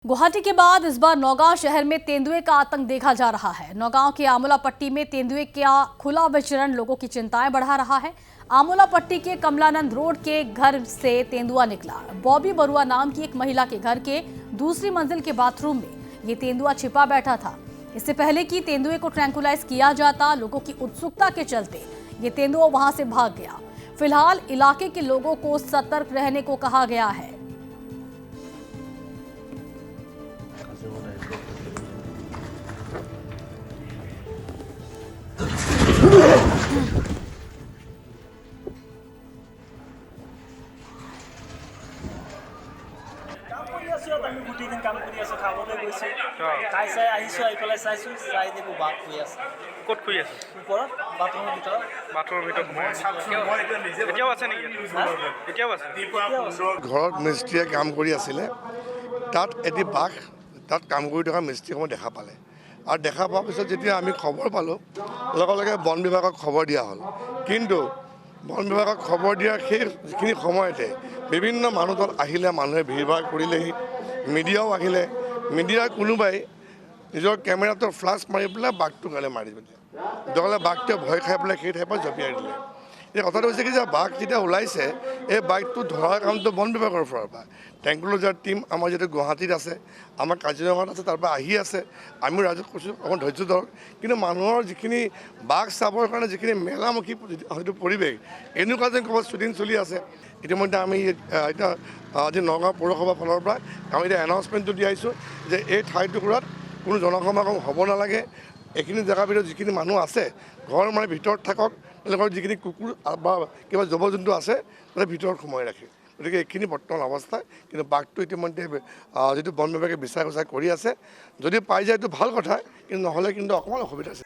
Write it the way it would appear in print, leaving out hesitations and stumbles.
गुवाहाटी के बाद इस बार नौगांव शहर में तेंदुए का आतंक देखा जा रहा है। नौगांव के आमोला पट्टी में तेंदुए का खुला विचरण लोगों की चिंताएं बढ़ा रहा है। आमोला पट्टी के कमलानंद रोड के घर से तेंदुआ निकला। बॉबी बरुआ नाम की एक महिला के घर के दूसरी मंजिल के बाथरूम में ये तेंदुआ छिपा बैठा था। इससे पहले कि तेंदुए को ट्रैंकुलाइज किया जाता, लोगों की उत्सुकता के चलते ये तेंदुआ वहां से भाग गया। फिलहाल इलाके के लोगों को सतर्क रहने को कहा गया है। আমি গোটেইদিন কাম কৰি আছোঁ, খাবলৈ গৈছোঁ, খাই চাই আহিছোঁ, আহি পেলাই চাইছোঁ, চাই দেখোঁ বাঘ শুই আছে। ক'ত শুই আছে? ওপৰত বাথৰুমৰ ভিতৰত। বাথৰুমৰ ভিতৰত এতিয়াও আছে নেকি? এতিয়াও আছে। ঘৰত মিস্ত্ৰীয়ে কাম কৰি আছিলে, তাত এটি বাঘ তাত কাম কৰি থকা মিস্ত্ৰীসমূহ দেখা পালে আৰু দেখা পোৱাৰ পিছত যেতিয়া আমি খবৰ পালোঁ, লগে লগে বন বিভাগক খবৰ দিয়া হ'ল। কিন্তু বন বিভাগক খবৰ দিয়াৰ সেইখিনি সময়তে বিভিন্ন মানুহ তাত আহিলে, মানুহে ভিৰ ভাৰ কৰিলেহি, মিডিয়াও আহিলে। মিডিয়াৰ কোনোবাই নিজৰ কেমেৰাটো ফ্লাছ মাৰি পেলাই বাঘটোৰ গালে মাৰি দিলে। তেতিয়াহ'লে বাঘটোৱে ভয় খাই পেলাই সেই ঠাইৰ পৰা জঁপিয়াই দিলে। এতিয়া কথাটো হৈছে কি যে বাঘ যেতিয়া ওলাইছে, এই বাঘটো ধৰাৰ কামটো বন বিভাগৰ ফালৰ পৰা ট্ৰেংকুলাইজাৰ টীম আমাৰ যিটো গুৱাহাটীত আছে, আমাৰ কাজিৰঙাত আছে, তাৰ পৰা আহি আছে। আমি ৰাইজক কৈছোঁ অকণ ধৈৰ্য ধৰক। কিন্তু মানুহৰ যিখিনি বাঘ চাবৰ কাৰণে যিখিনি মেলামুখী যিটো পৰিৱেশ, এনেকুৱা যেন ক'ৰবাত শ্বুটিং চলি আছে। ইতিমধ্যে আমি এতিয়া আজি নগাঁও পৌৰসভাৰ ফালৰ পৰা আমি এতিয়া এনাউন্সমেণ্টটো দি আহিছোঁ যে এই ঠাইটুকুৰাত কোনো জনসমাগম হ'ব নালাগে। এইখিনি জেগাৰ ভিতৰত যিখিনি মানুহ আছে, ঘৰ মানে ভিতৰত থাকক, তেওঁলোকৰ যিখিনি কুকুৰ বা কিবা জীৱ জন্তু আছে তাতে ভিতৰত সোমাই ৰাখে। গতিকে এইখিনি বৰ্তমান অৱস্থা। কিন্তু বাঘটো ইতিমধ্যে যিটো বন বিভাগে বিচাৰ খোচাৰ কৰি আছে, যদি পাই যায় এইটো ভাল কথা, কিন্তু নহ'লে কিন্তু অকণমান অসুবিধা আছে।